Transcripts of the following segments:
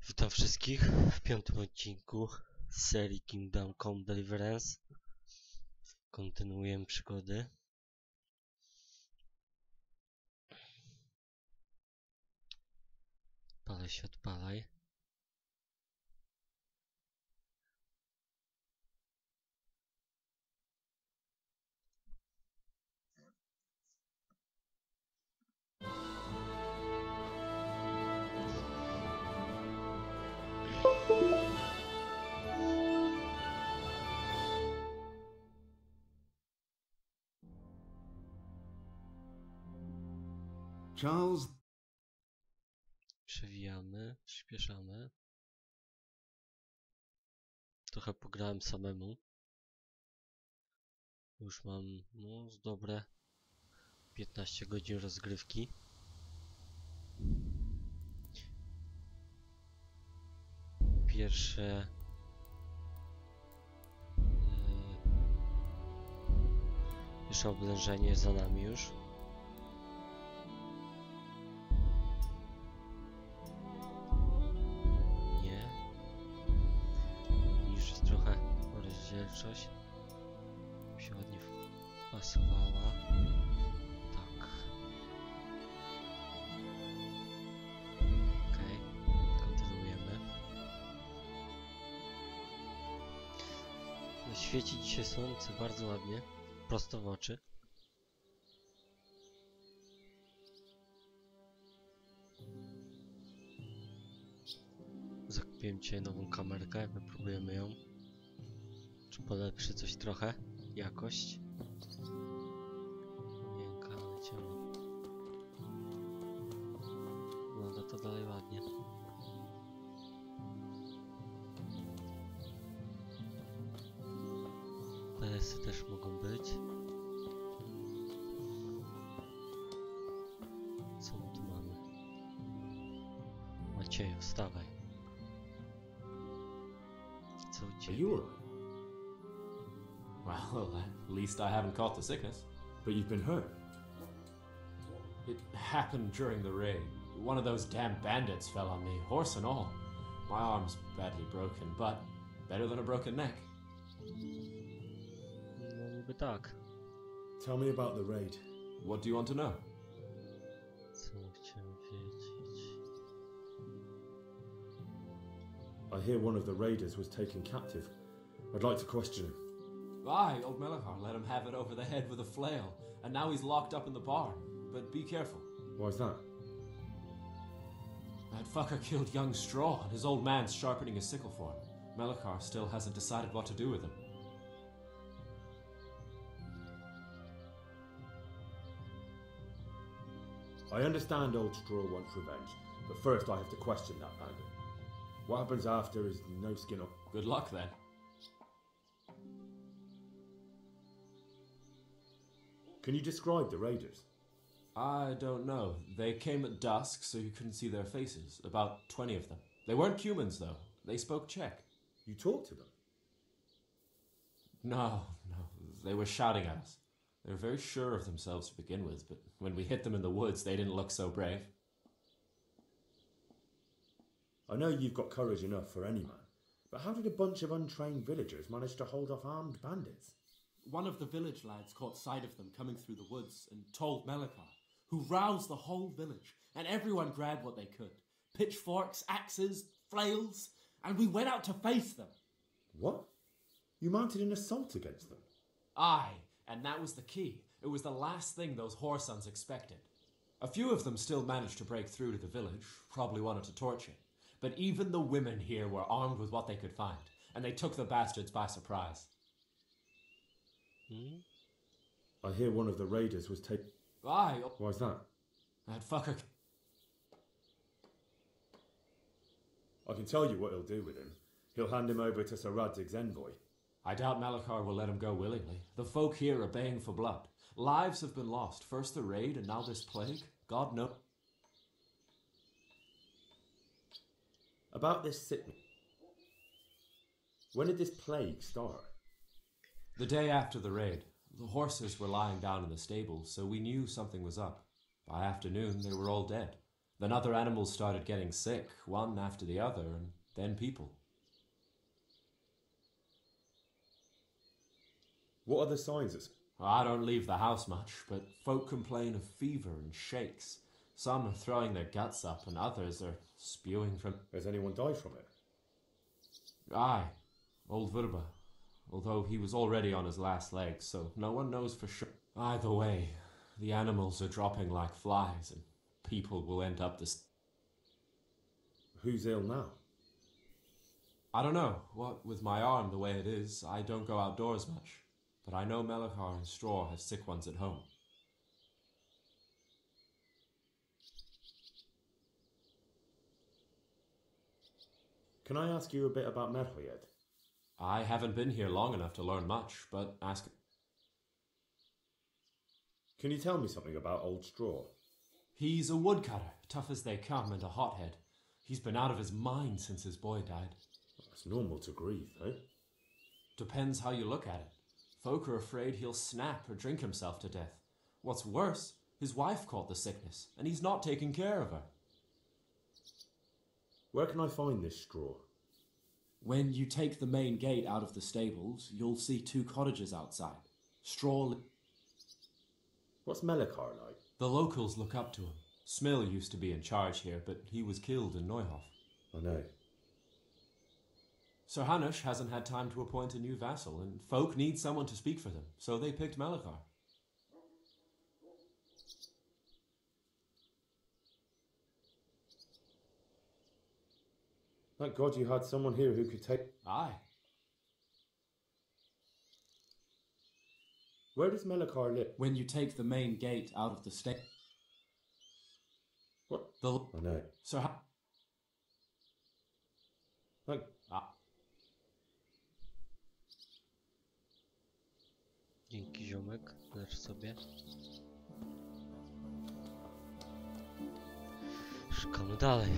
Witam wszystkich w 5. odcinku z serii Kingdom Come Deliverance. Kontynuujemy przygody. Odpalaj się, odpalaj. Charles? Przewijamy, przyspieszamy. Trochę pograłem samemu. Już mam z dobre 15 godzin rozgrywki. Pierwsze oblężenie jest za nami już. Rozdzielczość się ładnie pasowała. Tak. Okej, kontynuujemy. Świeci dzisiaj słońce bardzo ładnie, prosto w oczy. Zakupiłem dzisiaj nową kamerkę, wypróbujemy ją. Czy polepszy coś trochę? Jakość? Miękka, ale ciemno. Wygląda to dalej ładnie. PS-y też mogą być. Co my tu mamy? Macieju, wstawaj. Co u ciebie? Well, at least I haven't caught the sickness. But you've been hurt. It happened during the raid. One of those damn bandits fell on me, horse and all. My arm's badly broken, but better than a broken neck. No niby tak. Tell me about the raid. What do you want to know? Co chciałem wiedzieć? I hear one of the raiders was taken captive. I'd like to question him. Aye, old Melachar let him have it over the head with a flail, and now he's locked up in the barn. But be careful. Why's that? That fucker killed young Straw, and his old man's sharpening his sickle for him. Melachar still hasn't decided what to do with him. I understand old Straw wants revenge, but first I have to question that bandit. What happens after is no skin off. Good luck then. Can you describe the raiders? I don't know. They came at dusk, so you couldn't see their faces. About 20 of them. They weren't humans, though. They spoke Czech. You talked to them? No. They were shouting at us. They were very sure of themselves to begin with, but when we hit them in the woods, they didn't look so brave. I know you've got courage enough for any man, but how did a bunch of untrained villagers manage to hold off armed bandits? One of the village lads caught sight of them coming through the woods and told Melachar, who roused the whole village, and everyone grabbed what they could. Pitchforks, axes, flails, and we went out to face them. What? You mounted an assault against them? Aye, and that was the key. It was the last thing those whoresons expected. A few of them still managed to break through to the village, probably wanted to torch it. But even the women here were armed with what they could find, and they took the bastards by surprise. I hear one of the raiders was taken. Aye. Why's that? That fucker. I can tell you what he'll do with him. He'll hand him over to Sir Radzig's envoy. I doubt Melachar will let him go willingly. The folk here are baying for blood. Lives have been lost. First the raid, and now this plague. God knows. About this sickness. When did this plague start? The day after the raid. The horses were lying down in the stable, so we knew something was up. By afternoon, they were all dead. Then other animals started getting sick, one after the other, and then people. What are the signs? I don't leave the house much, but folk complain of fever and shakes. Some are throwing their guts up, and others are spewing from... Has anyone died from it? Aye, old Verba. Although he was already on his last legs, so no one knows for sure. Either way, the animals are dropping like flies, and people will end up this... Who's ill now? I don't know. What with my arm the way it is, I don't go outdoors much. But I know Melikar and Straw have sick ones at home. Can I ask you a bit about Merho yet? I haven't been here long enough to learn much, but ask... Can you tell me something about Old Straw? He's a woodcutter, tough as they come, and a hothead. He's been out of his mind since his boy died. It's normal to grieve, eh? Depends how you look at it. Folk are afraid he'll snap or drink himself to death. What's worse, his wife caught the sickness, and he's not taking care of her. Where can I find this Straw? When you take the main gate out of the stables, you'll see 2 cottages outside. Straw... What's Melikar like? The locals look up to him. Smill used to be in charge here, but he was killed in Neuhof. I know. Sir Hanush hasn't had time to appoint a new vassal, and folk need someone to speak for them, so they picked Melikar. Thank God you had someone here who could take... Aye. Where does Melikar live? When you take the main gate out of the stable... What? I know. Sir Thank... Dzięki, ziomek. Lecz sobie. Szukamy dalej.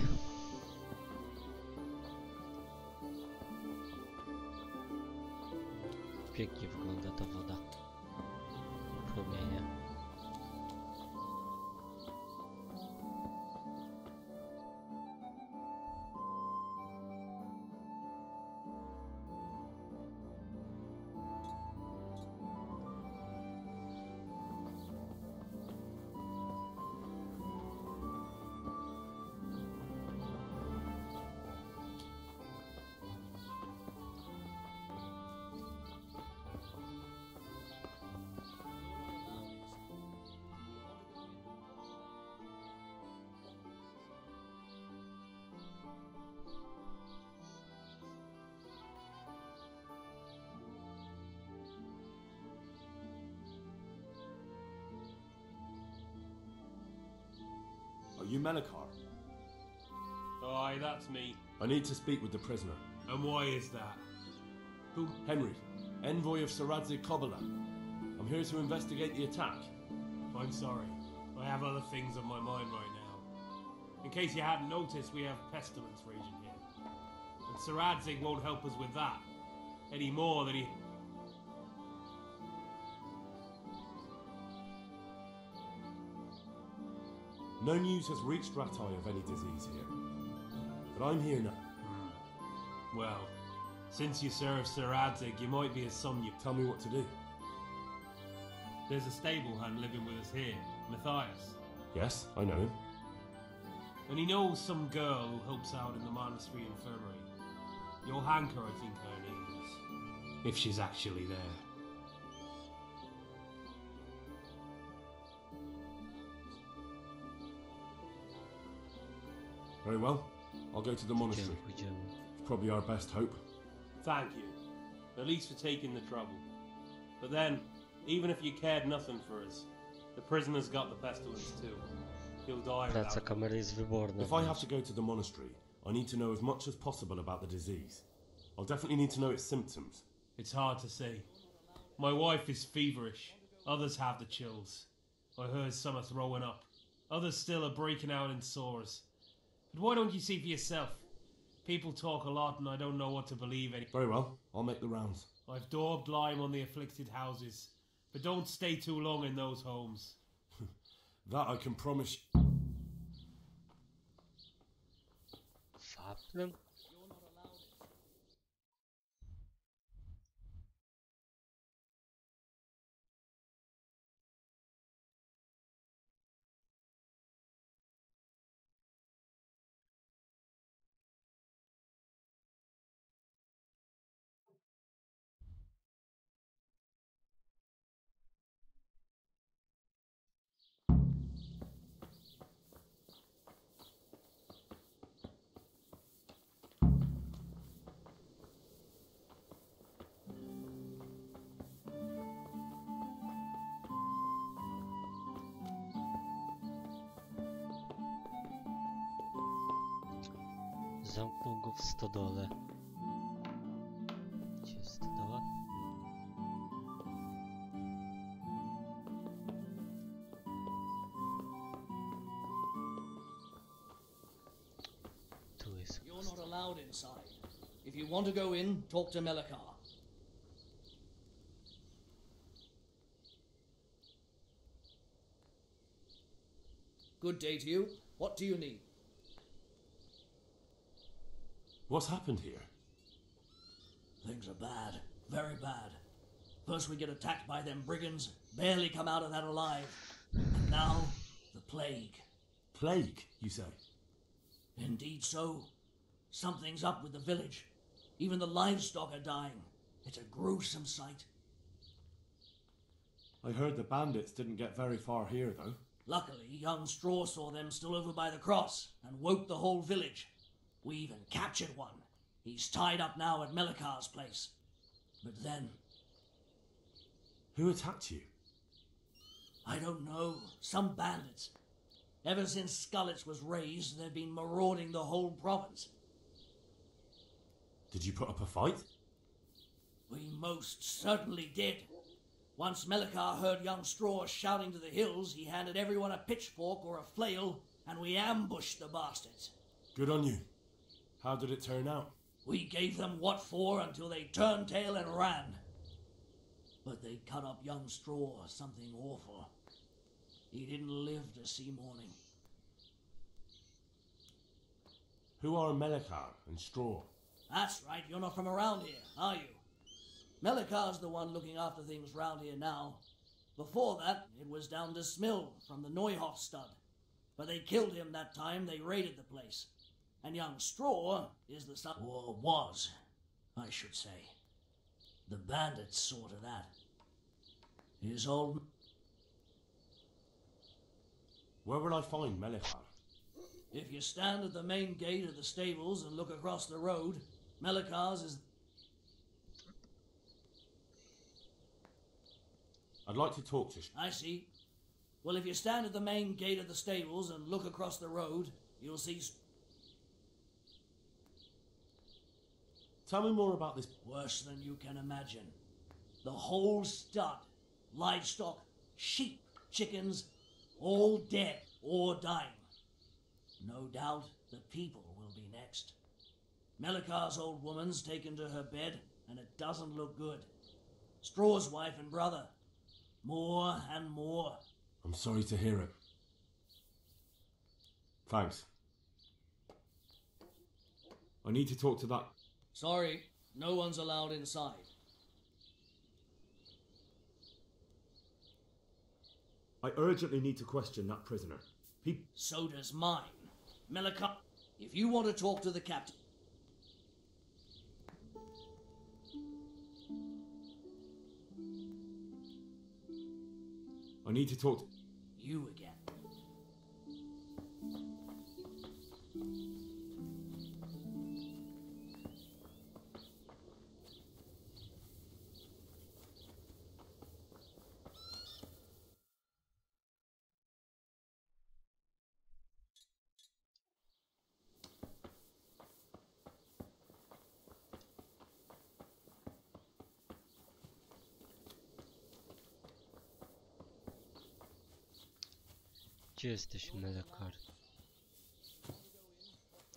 Pięknie wygląda ta woda. Promienie. Are you Melikar? Aye, that's me. I need to speak with the prisoner. And why is that? Who? Henry, envoy of Saradze Kobala. I'm here to investigate the attack. I'm sorry. I have other things on my mind right now. In case you hadn't noticed, we have pestilence raging here. And Saradze won't help us with that. Any more than he... No news has reached Ratai of any disease here. But I'm here now. Well, since you serve Sir Adzig, you might be a son you... Tell me what to do. There's a stable hand living with us here, Matthias. Yes, I know him. And he knows some girl who helps out in the monastery infirmary. Johanka, I think her name is. If she's actually there. Very well. I'll go to the monastery. Pójdziemy. It's probably our best hope. Thank you. At least for taking the trouble. But then, even if you cared nothing for us, the prisoner's got the pestilence too. He'll die Praca without it. kamery jest wyborna. If I have to go to the monastery, I need to know as much as possible about the disease. I'll definitely need to know its symptoms. It's hard to say. My wife is feverish. Others have the chills. I heard some are throwing up. Others still are breaking out in sores. But why don't you see for yourself? People talk a lot and I don't know what to believe anymore. Very well. I'll make the rounds. I've daubed lime on the afflicted houses. But don't stay too long in those homes. That I can promise. Plum. Zamknął go w stodole. Gdzie jest stodoła? Tu jest. You're not allowed inside. If you want to go in, talk to Melikar. Good day to you. What do you need? What's happened here? Things are bad. Very bad. First we get attacked by them brigands, barely come out of that alive. And now, the plague. Plague, you say? Indeed so. Something's up with the village. Even the livestock are dying. It's a gruesome sight. I heard the bandits didn't get very far here, though. Luckily, young Straw saw them still over by the cross and woke the whole village. We even captured one. He's tied up now at Melikar's place. But then, Who attacked you? I don't know, some bandits. Ever since Skullets was raised, they've been marauding the whole province. Did you put up a fight? We most certainly did. Once Melikar heard young Straw shouting to the hills, he handed everyone a pitchfork or a flail, and we ambushed the bastards. Good on you. How did it turn out? We gave them what for until they turned tail and ran. But they cut up young Straw something awful. He didn't live to see morning. Who are Melikar and Straw? That's right, you're not from around here, are you? Melikar's the one looking after things round here now. Before that, it was down to Smill from the Neuhoff stud. But they killed him that time they raided the place. And young Straw is the son... Or was, I should say. The bandits saw to that. His old... Where will I find Melikar? If you stand at the main gate of the stables and look across the road, Melikar's is... I'd like to talk to... I see. Well, if you stand at the main gate of the stables and look across the road, you'll see... Tell me more about this... Worse than you can imagine. The whole stud, livestock, sheep, chickens, all dead or dying. No doubt the people will be next. Melikar's old woman's taken to her bed, and it doesn't look good. Straw's wife and brother. More and more. I'm sorry to hear it. Thanks. I need to talk to that... Sorry, no one's allowed inside. I urgently need to question that prisoner. So does mine. Melikar, if you want to talk to the captain... I need to talk to... You again. Gdzie jesteś, Melikar?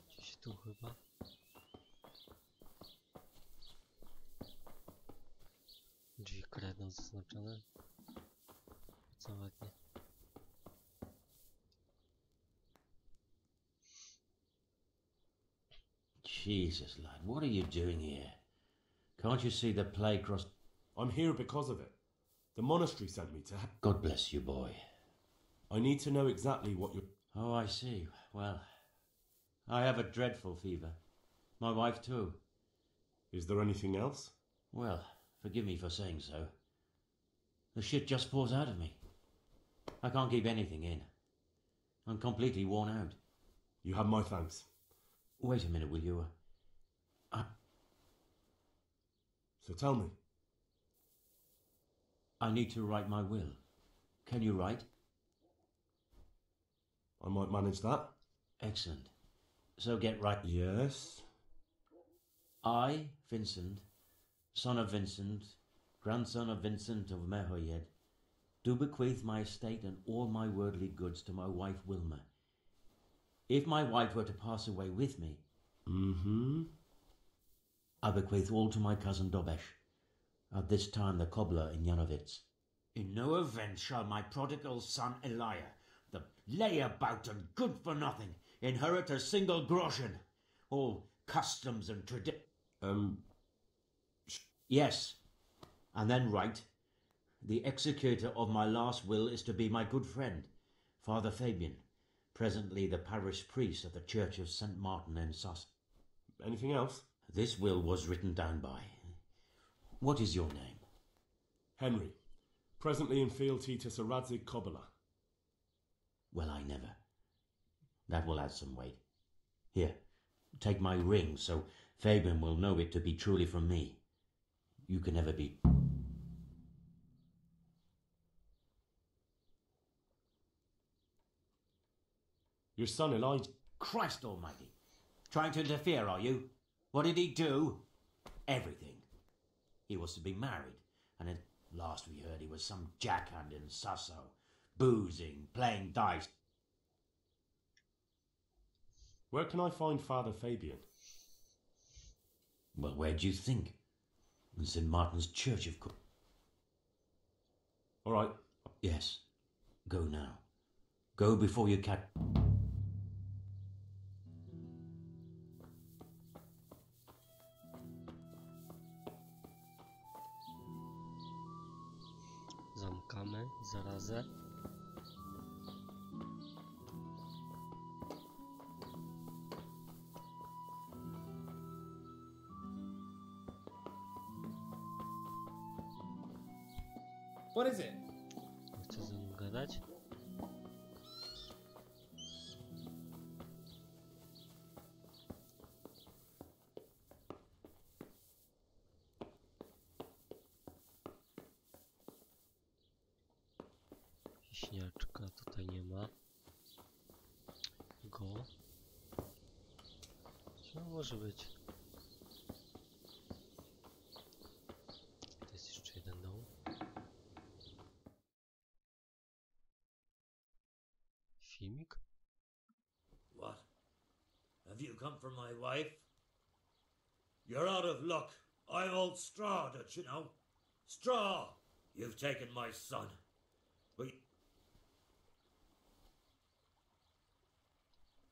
Gdzieś tu chyba. Drzwi kredą zaznaczone. Co ładnie. Jesus, lad, what are you doing here? Can't you see the plague cross? I'm here because of it. The monastery sent me to... God bless you, boy. I need to know exactly what you're... Oh, I see. Well, I have a dreadful fever. My wife too. Is there anything else? Well, forgive me for saying so. The shit just pours out of me. I can't keep anything in. I'm completely worn out. You have my thanks. Wait a minute, will you? So tell me. I need to write my will. Can you write? I might manage that. Excellent. So get right. Yes? I, Vincent, son of Vincent, grandson of Vincent of Mehoyed, do bequeath my estate and all my worldly goods to my wife Wilma. If my wife were to pass away with me, I bequeath all to my cousin Dobesh, at this time the cobbler in Janovitz. In no event shall my prodigal son Elia, the layabout and good for nothing, inherit a single groschen. All customs and Yes, and then write, the executor of my last will is to be my good friend, Father Fabian, presently the parish priest of the Church of St. Martin in Sus. Anything else? This will was written down by. What is your name? Henry, presently in fealty to Sir Radzig Kobyla. Well, I never. That will add some weight. Here, take my ring, so Fabian will know it to be truly from me. You can never be... Your son Elijah... Christ almighty! Trying to interfere, are you? What did he do? Everything. He was to be married, and at last we heard he was some jackhand in Sasso, boozing, playing dice. Where can I find Father Fabian? Well, where do you think? In St. Martin's Church, of course. All right. Yes. Go now. Go before you catch... Zamkamy zarazę. What is it? Chcę z nim gadać. Wieśniaczka tutaj nie ma. Go. Co może być? To jest jeszcze jeden dom. Filmik? What? Have you come for my wife? You're out of luck. I'm old Straw, don't you know? Straw! You've taken my son. But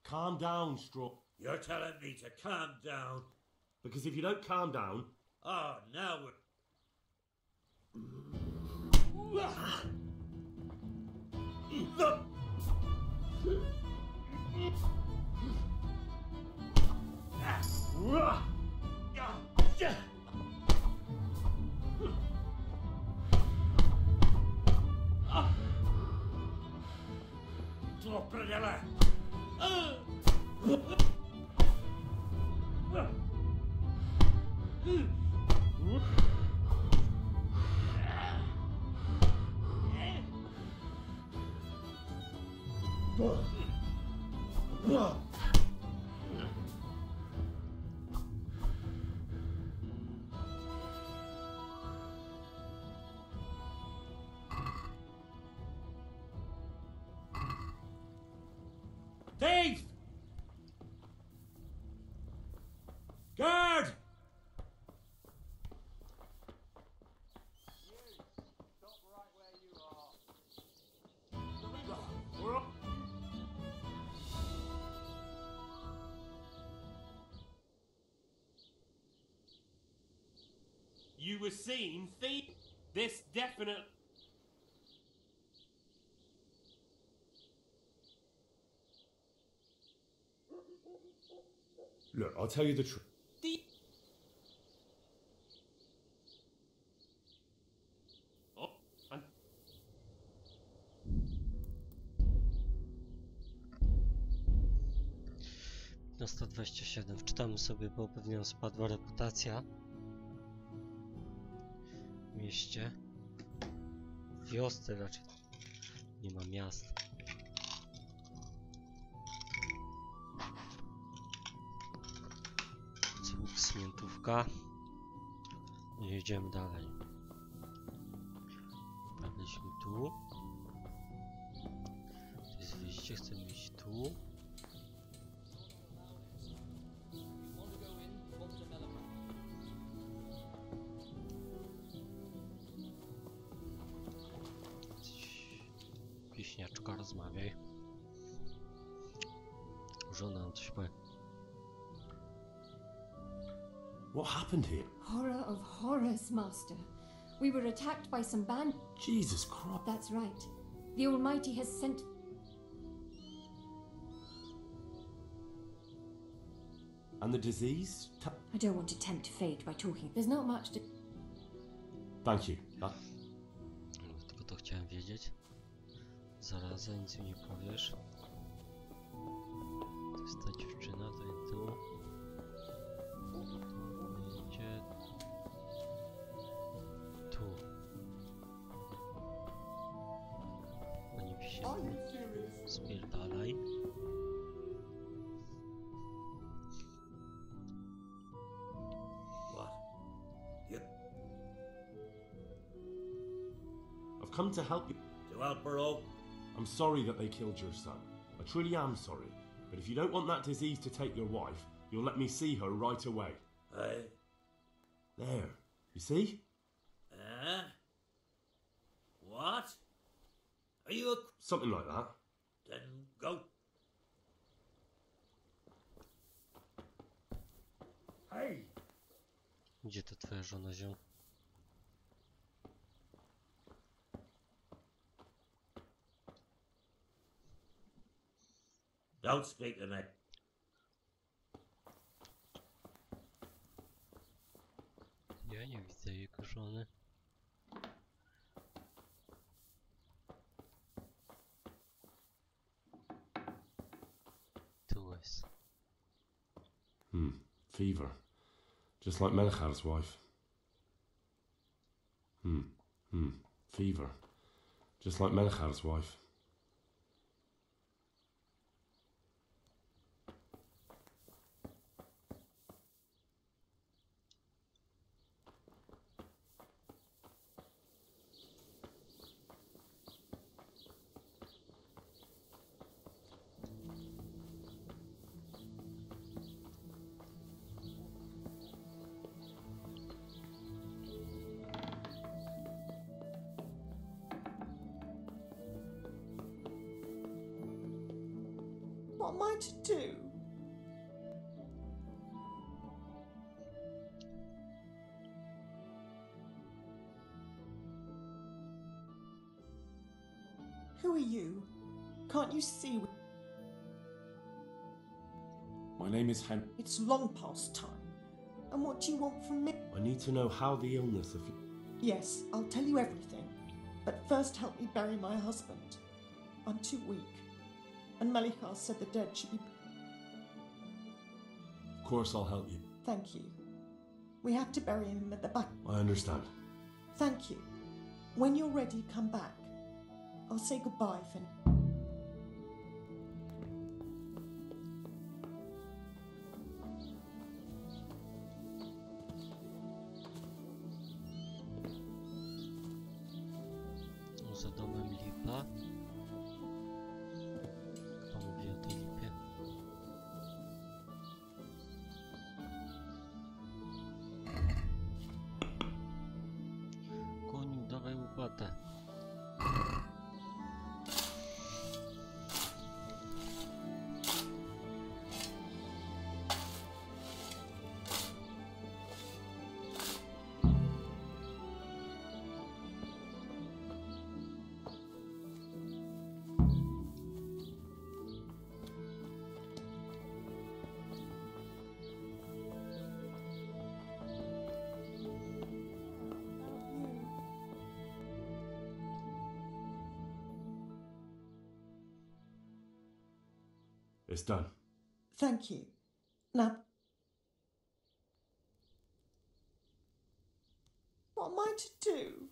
Calm down, Straw. you're telling me to calm down. Because if you don't calm down... Oh, now we're... Tropredele! Thief! Guard! were seen this definite... Look, I'll tell you the truth. Oh, and... Na 127 wczytamy sobie, bo pewnie nam spadła reputacja w mieście. W wiosce raczej. Nie ma miast. Cłuk, smiętówka. I jedziemy dalej. Wpadliśmy tu. To jest wyjście, chcemy iść tu. Pieśniaczka, rozmawiaj. Żona nam coś powie. What happened here? Horror of horrors, Master. We were attacked by some band. Jesus Christ. That's right. The Almighty has sent... And the disease? I don't want to tempt fate by talking. There's not much to... Thank you. Tylko to chciałem wiedzieć. Zaraza, nic mi nie powiesz. To jest ta dziewczyna, to jest tu. Idzie... Tu. No nie wisi. Spierdalaj. What? You I've come to help you. to Outborough? I'm sorry that they killed your son. I truly am sorry. But if you don't want that disease to take your wife, you'll let me see her right away. There. You see? What? Are you a... Something like that. Then go. Hey! Gdzie to twoja żona zią? Don't speak to me. Ja nie widzę jego żony. Tu jest. Fever. Just like Melchar's wife. Fever. Just like Melchar's wife. What am I to do? Who are you? Can't you see? My name is Hen. It's long past time. And what do you want from me? I need to know how the illness of... Yes, I'll tell you everything. But first help me bury my husband. I'm too weak. And Melichar said the dead should be... Of course I'll help you. Thank you. We have to bury him at the back. I understand. Thank you. When you're ready, come back. I'll say goodbye for now. Za domem lipa. Kto mówi o tej lipie? Koniu, dawaj łopatę. It's done. Thank you. Now, what am I to do?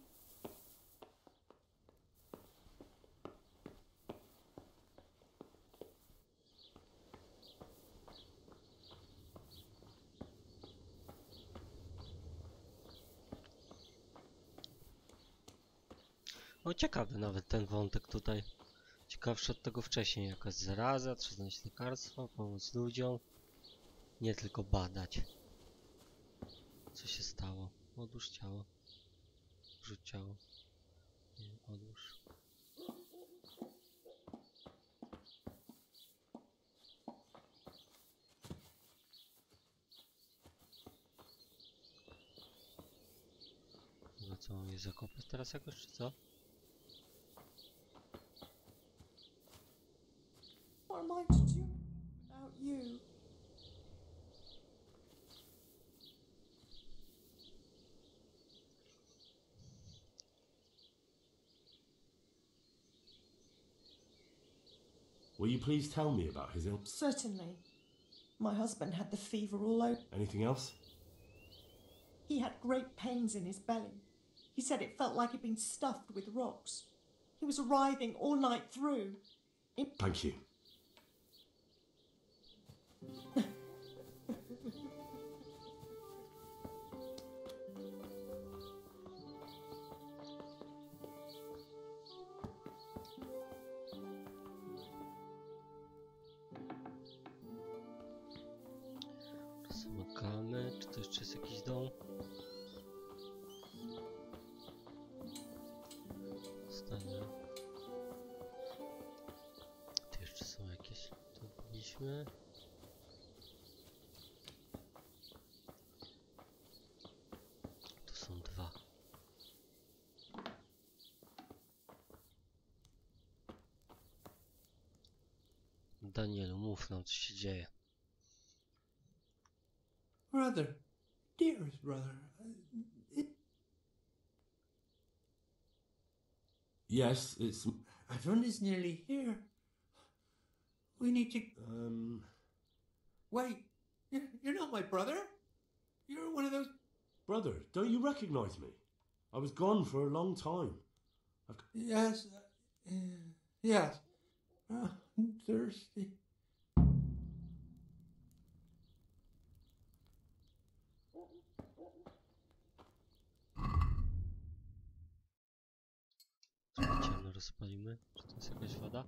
No ciekawy nawet ten wątek tutaj. Ciekawszy od tego wcześniej. Jakaś zaraza, trzeba znaleźć lekarstwo, pomóc ludziom. Nie tylko badać. Co się stało? Odłóż ciało. Rzuć ciało. Nie, odłóż. No co, mam je zakopać teraz jakoś, czy co? What am I to do without you? Will you please tell me about his illness? Certainly. My husband had the fever all over. Anything else? He had great pains in his belly. He said it felt like he'd been stuffed with rocks. He was writhing all night through. Thank you. Zamykamy. Czy to jeszcze jest jakiś dom? Stanie. Tu jeszcze są jakieś. Tu byliśmy. Tu są dwa. Danielu, mów nam, co się dzieje. Brother, dearest brother, Yes, it's... everyone is nearly here. We need to... Wait, you're not my brother? You're one of those... Brother, don't you recognize me? I was gone for a long time. Yes, yes. I'm thirsty. Ciemno rozpalimy. Czy to jest jakaś woda?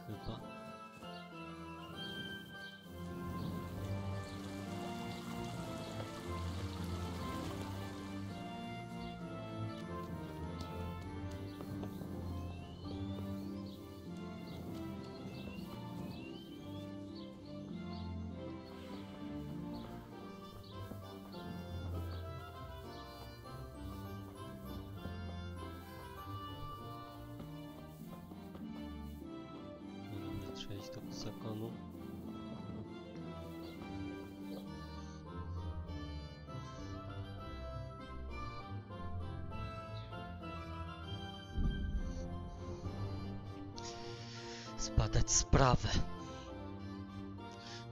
Chyba. Przejść do zakonu. Zbadać sprawę.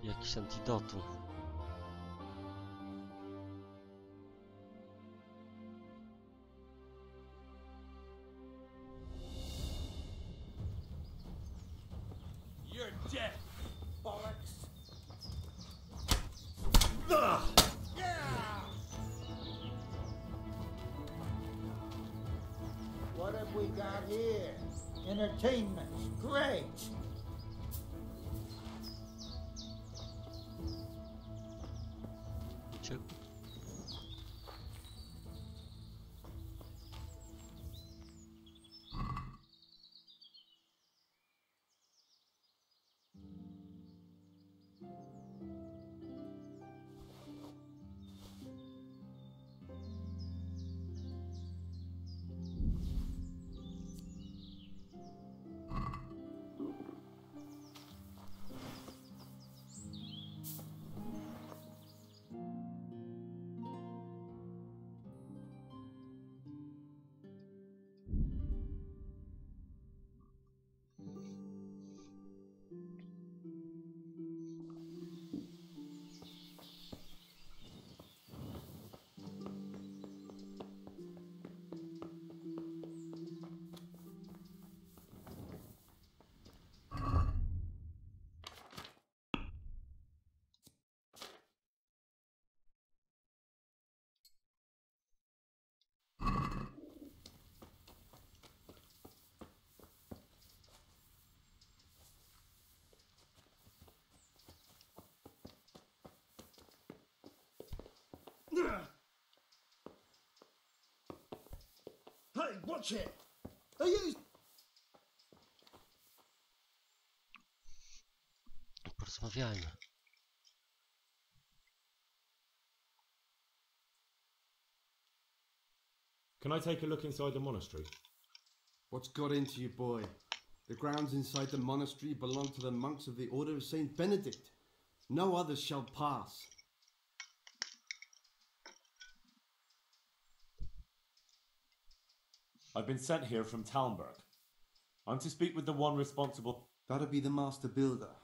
Jakiś antidotum. Dead. Bollocks. What have we got here? Entertainment. Great. Uciekł. Hey, watch it! Are you... Porozmawiajmy. Can I take a look inside the monastery? What's got into you, boy? The grounds inside the monastery belong to the monks of the Order of Saint Benedict. No others shall pass. I've been sent here from Talmberg. I'm to speak with the one responsible... That'd be the master builder.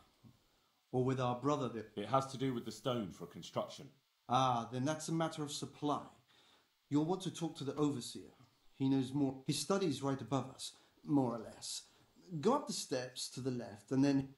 Or with our brother there. It has to do with the stone for construction. Ah, then that's a matter of supply. You'll want to talk to the overseer. He knows more. His study's right above us, more or less. Go up the steps to the left and then...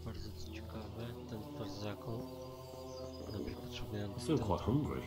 Bardzo to ciekawe, ten bardzo zakon. Dobra, potrzebujemy... I feel quite hungry.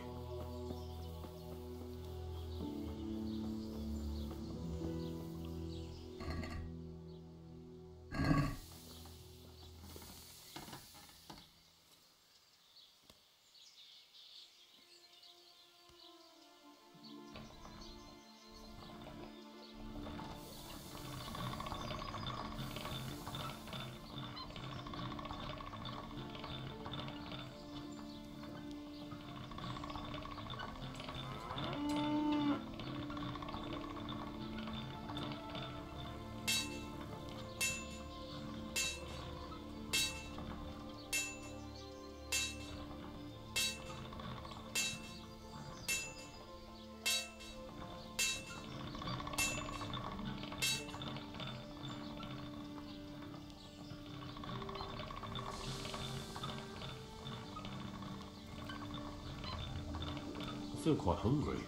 I feel quite hungry.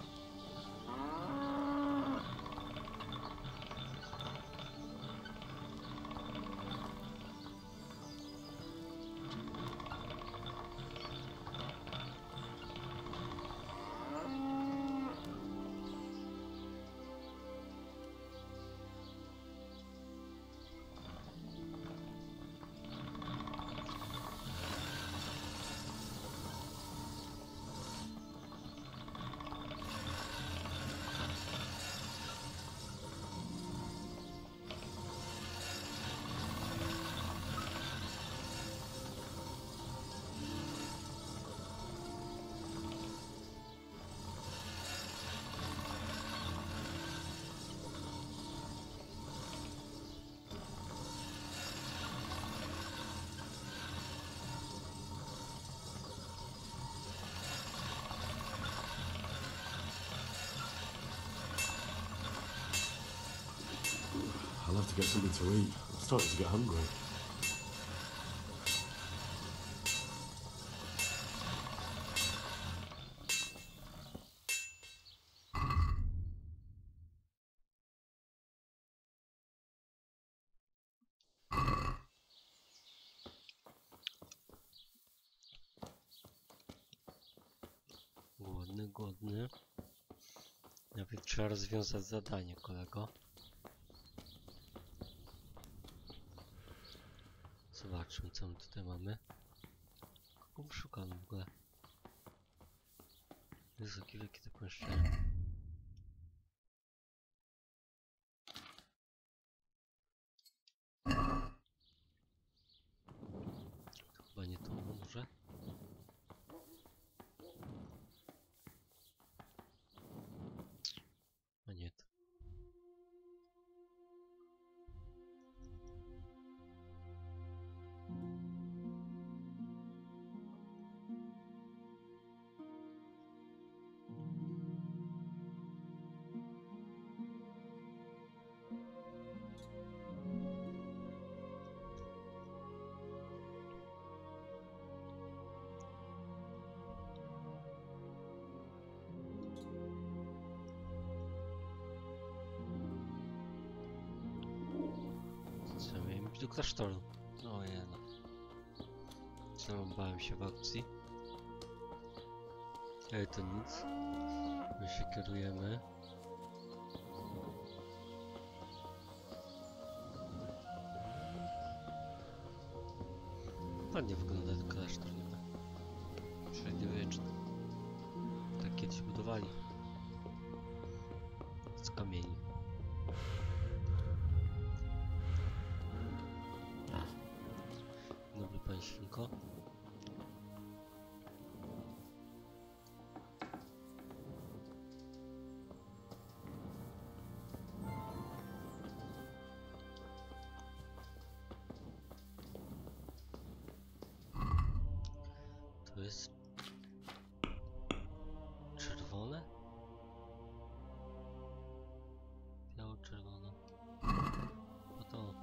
I'll have to get something to eat. I'm starting to get hungry. Głodny, głodny. Najpierw trzeba rozwiązać zadanie, kolego. Zobaczmy, co my tutaj mamy. Kogo szukam w ogóle? Jest takie wielkie te pomieszczenie. To chyba nie to może. A nie to. Co miałem iść do klasztoru? Ojej no. Sam bałem się w akcji. Ale to nic. My się kierujemy. Ładnie wygląda ten klasztor niby. Średniowieczny. Tak kiedyś budowali. Z kamieni. Dobry panie świnko. To jest czerwone? Biało-czerwone. A to.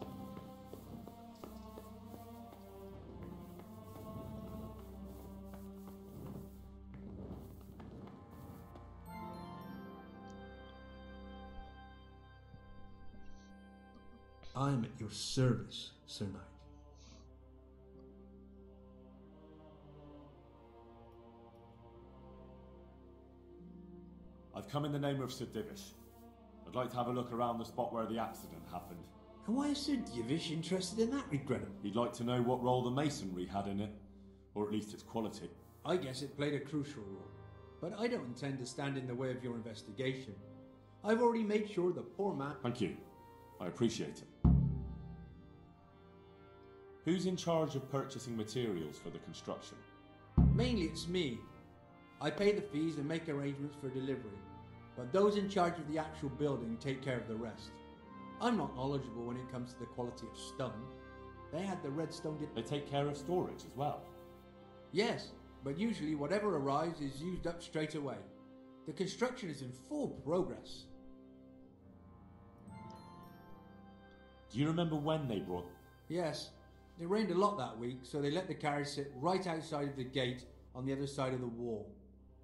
I am at your service, Sir Knight. I've come in the name of Sir Divish. I'd like to have a look around the spot where the accident happened. And why is Sir Divish interested in that, regrettably? He'd like to know what role the masonry had in it, or at least its quality. I guess it played a crucial role, but I don't intend to stand in the way of your investigation. I've already made sure the poor man... Thank you. I appreciate it. Who's in charge of purchasing materials for the construction? Mainly it's me. I pay the fees and make arrangements for delivery, but those in charge of the actual building take care of the rest. I'm not knowledgeable when it comes to the quality of stone. They had the red stone... They take care of storage as well? Yes, but usually whatever arrives is used up straight away. The construction is in full progress. Do you remember when they brought... Yes, it rained a lot that week, so they let the carriage sit right outside of the gate on the other side of the wall.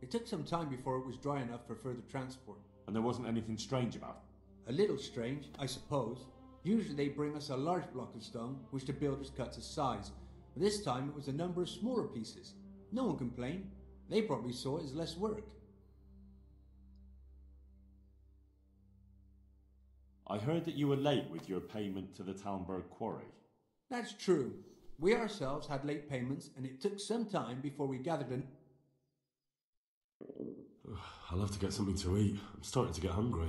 It took some time before it was dry enough for further transport. And there wasn't anything strange about it? A little strange, I suppose. Usually they bring us a large block of stone, which the builders cut to size. But this time it was a number of smaller pieces. No one complained. They probably saw it as less work. I heard that you were late with your payment to the Talmberg quarry. That's true. We ourselves had late payments, and it took some time before we gathered an... I'll have to get something to eat. I'm starting to get hungry.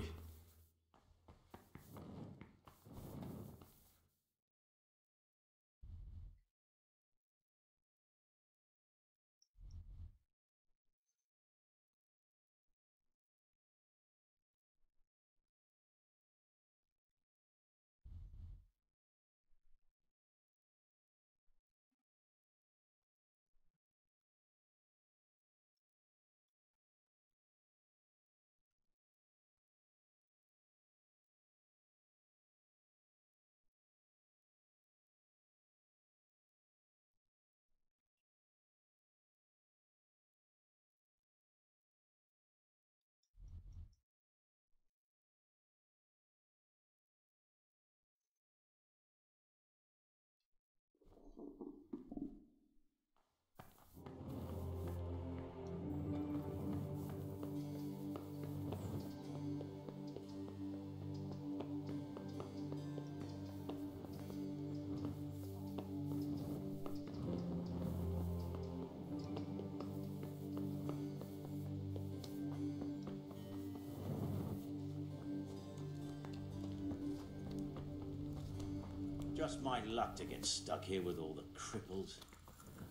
Just my luck to get stuck here with all the cripples.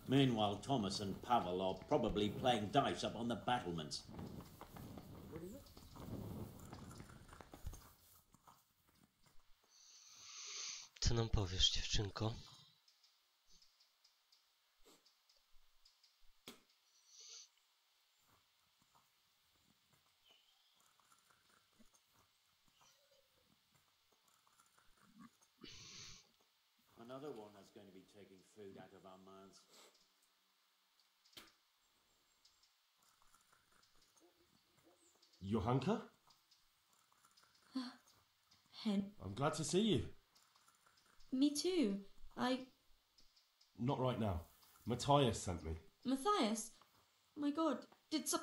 Meanwhile, Thomas and Pavel are probably playing dice up on the battlements. Co nam powiesz, dziewczynko? Another one that's going to be taking food out of our mouths. Johanka? Hen. I'm glad to see you. Me too. Not right now. Matthias sent me. Matthias? My god, did some...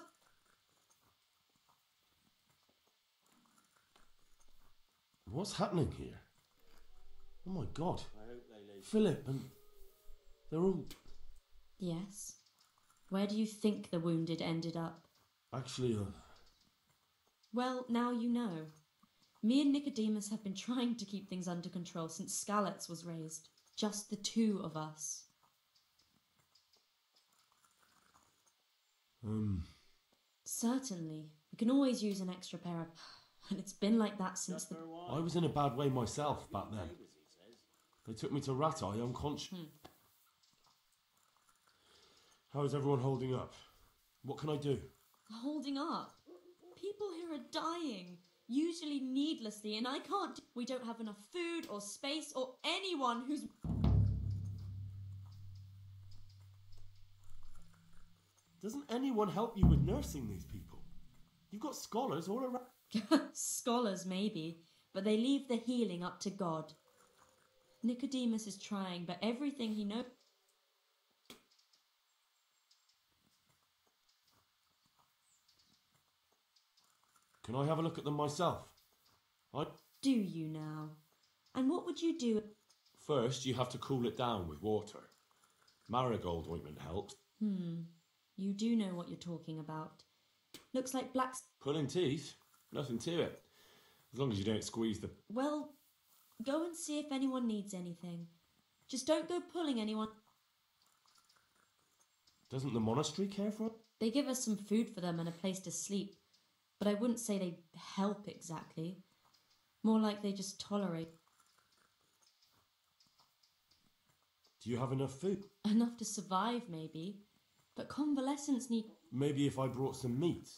What's happening here? Oh my god. I hope they leave. Philip and... they're all... Yes. Where do you think the wounded ended up? Actually, Well, now you know. Me and Nicodemus have been trying to keep things under control since Skalitz was raised. Just the two of us. Certainly. We can always use an extra pair of... And it's been like that since the... I was in a bad way myself back then. They took me to Ratai unconscious. How is everyone holding up? What can I do? Holding up? People here are dying. Usually needlessly, and I can't... We don't have enough food or space or anyone who's... Doesn't anyone help you with nursing these people? You've got scholars all around. Scholars, maybe, but they leave the healing up to God. Nicodemus is trying, but everything he knows... Can I have a look at them myself? Do you now? And what would you do? First, you have to cool it down with water. Marigold ointment helps. You do know what you're talking about. Looks like Black's... Pulling teeth? Nothing to it. As long as you don't squeeze the... Well, go and see if anyone needs anything. Just don't go pulling anyone. Doesn't the monastery care for it? They give us some food for them and a place to sleep. But I wouldn't say they help exactly. More like they just tolerate. Do you have enough food? Enough to survive, maybe. But convalescents need... Maybe if I brought some meat,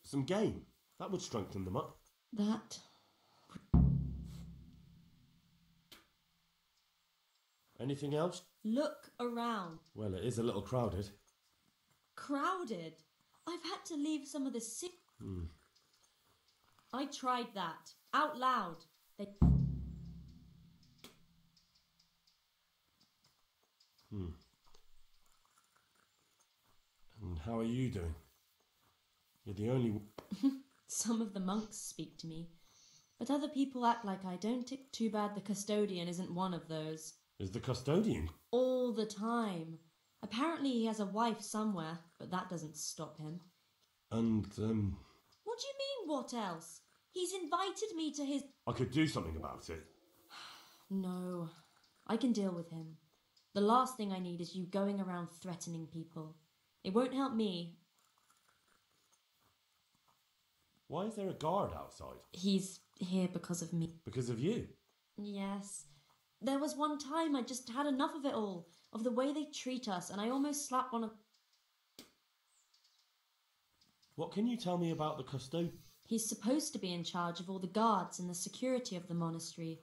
some game, that would strengthen them up. That... Anything else? Look around. Well, it is a little crowded. Crowded? I've had to leave some of the sick... I tried that. Out loud. They... And how are you doing? You're the only... Some of the monks speak to me. But other people act like I don't. Too bad the custodian isn't one of those. Is the custodian? All the time. Apparently he has a wife somewhere, but that doesn't stop him. And, What do you mean, what else? He's invited me to his... I could do something about it. No, I can deal with him. The last thing I need is you going around threatening people. It won't help me. Why is there a guard outside? He's here because of me. Because of you? Yes. There was one time I just had enough of it all, of the way they treat us, and I almost slapped one of... What can you tell me about the custodian? He's supposed to be in charge of all the guards and the security of the monastery.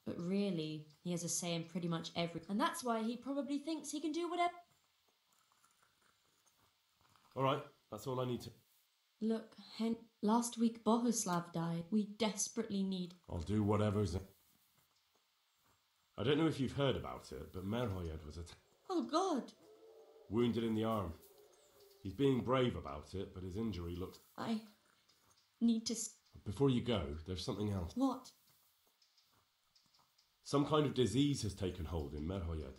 But really, he has a say in pretty much every... And that's why he probably thinks he can do whatever... Alright, that's all I need to... Look, last week Bohuslav died. We desperately need... I'll do whatever's... I don't know if you've heard about it, but Merhoyed was Oh, God! wounded in the arm. He's being brave about it, but his injury looks... I need to... Before you go, there's something else. What? Some kind of disease has taken hold in Merhoyed.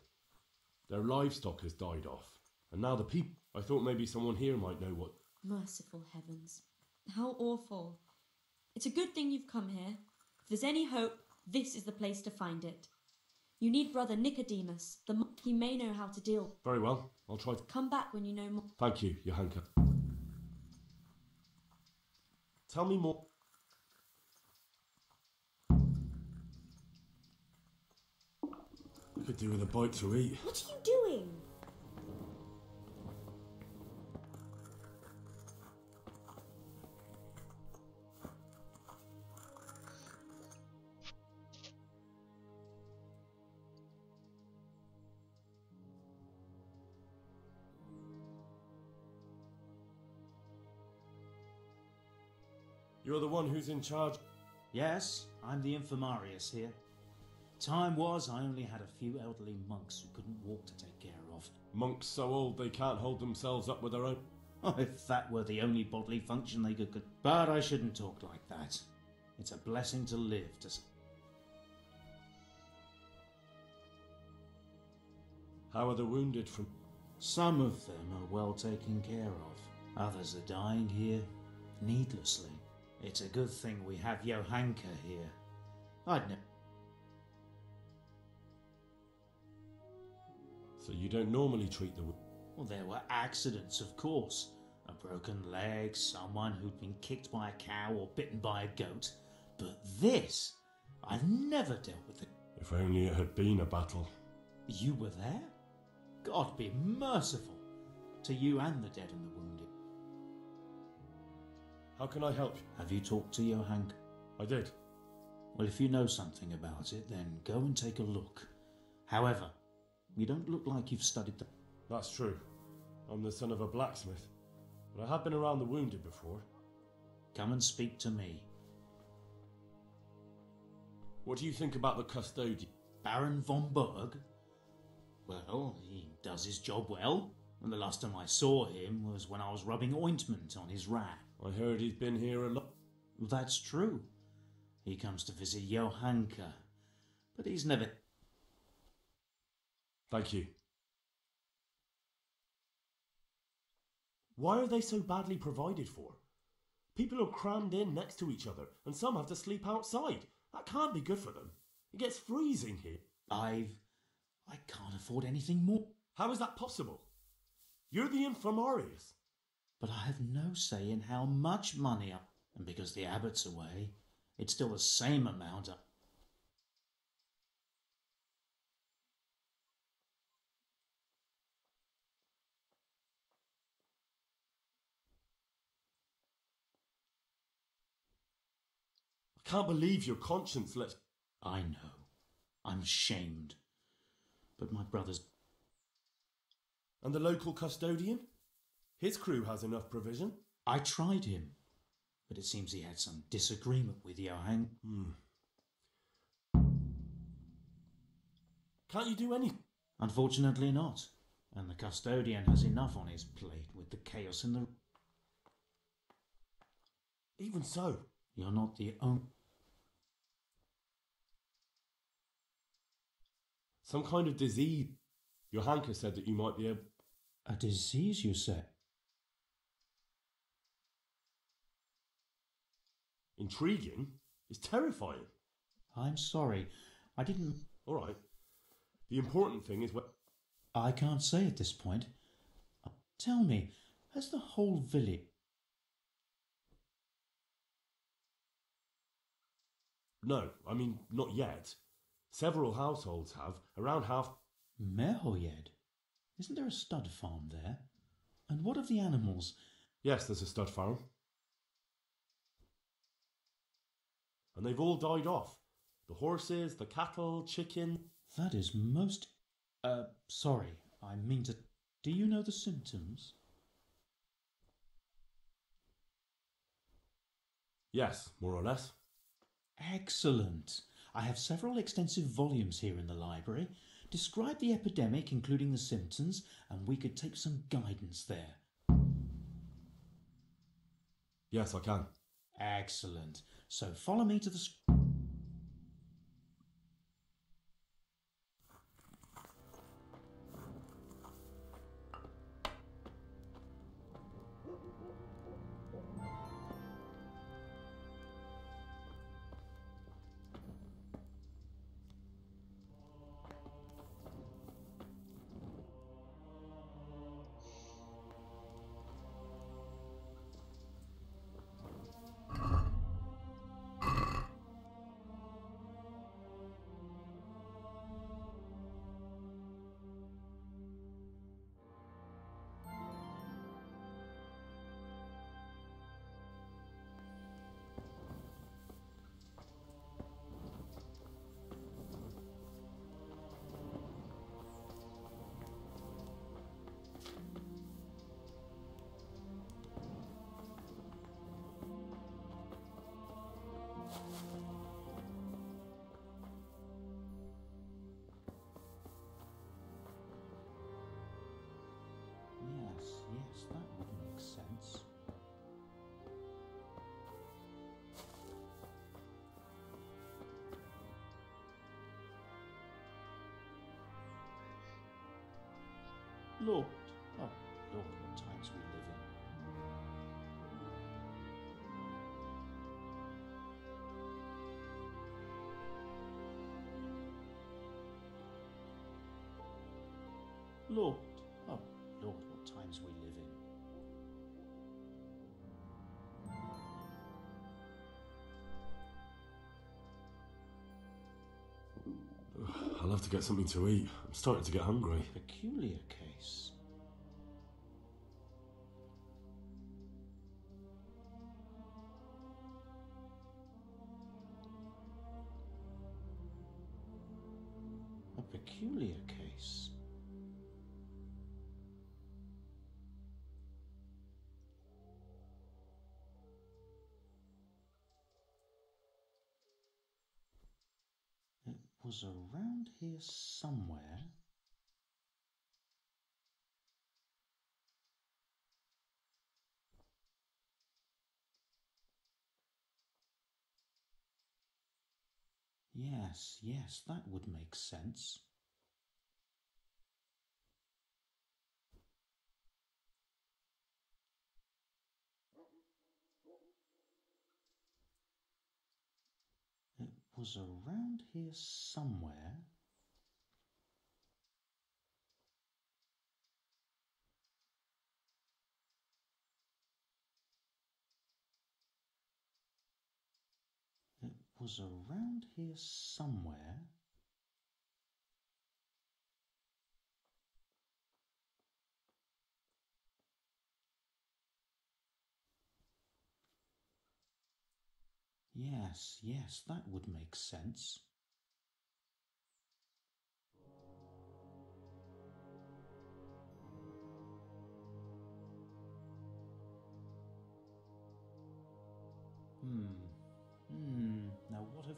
Their livestock has died off. And now the people... I thought maybe someone here might know what... Merciful heavens. How awful. It's a good thing you've come here. If there's any hope, this is the place to find it. You need Brother Nicodemus. He may know how to deal. Very well. I'll try to... Come back when you know more. Thank you, Johanka. Tell me more. I could do with a bite to eat. What are you doing? You're the one who's in charge. Yes, I'm the infirmarius here. Time was I only had a few elderly monks who couldn't walk to take care of. Monks so old they can't hold themselves up with their own... Oh, if that were the only bodily function they could... But I shouldn't talk like that. It's a blessing to live to... How are the wounded from... Some of them are well taken care of. Others are dying here, needlessly. It's a good thing we have Johanka here. I'd never... So you don't normally treat the... Well, there were accidents, of course. A broken leg, someone who'd been kicked by a cow or bitten by a goat. But this, I've never dealt with it. If only it had been a battle. You were there? God be merciful to you and the dead and the wounded. How can I help you? Have you talked to Johanka? I did. Well, if you know something about it, then go and take a look. However, you don't look like you've studied the... That's true. I'm the son of a blacksmith. But I have been around the wounded before. Come and speak to me. What do you think about the custodian? Baron von Berg? Well, he does his job well. And the last time I saw him was when I was rubbing ointment on his rat. I heard he's been here a lot. Well, that's true. He comes to visit Johanka. But he's never... Thank you. Why are they so badly provided for? People are crammed in next to each other, and some have to sleep outside. That can't be good for them. It gets freezing here. I can't afford anything more. How is that possible? You're the infirmarius. But I have no say in how much money I... And because the abbot's away, it's still the same amount. I can't believe your conscience lets... I know. I'm ashamed. But my brother's... And the local custodian? His crew has enough provision. I tried him, but it seems he had some disagreement with Johann. Can't you do anything? Unfortunately not. And the custodian has enough on his plate with the chaos in the... Even so. You're not the only... Some kind of disease. Johanka said that you might be able... A disease, you say? Intriguing? It's terrifying. I'm sorry. I didn't... All right. The important thing is what... I can't say at this point. Tell me, has the whole village... No, I mean, not yet. Several households have. Around half... Merhoyed? Isn't there a stud farm there? And what of the animals? Yes, there's a stud farm. And they've all died off. The horses, the cattle, chicken... That is most... sorry, I mean to... Do you know the symptoms? Yes, more or less. Excellent. I have several extensive volumes here in the library. Describe the epidemic, including the symptoms, and we could take some guidance there. Yes, I can. Excellent. So follow me to the... Lord, oh Lord, what times we live in. Lord, oh Lord, what times we live in. I'll have to get something to eat. I'm starting to get hungry. Peculiar case. A peculiar case. It was around here somewhere. Yes, yes, that would make sense. It was around here somewhere. It was around here somewhere. Yes, yes, that would make sense. Now what have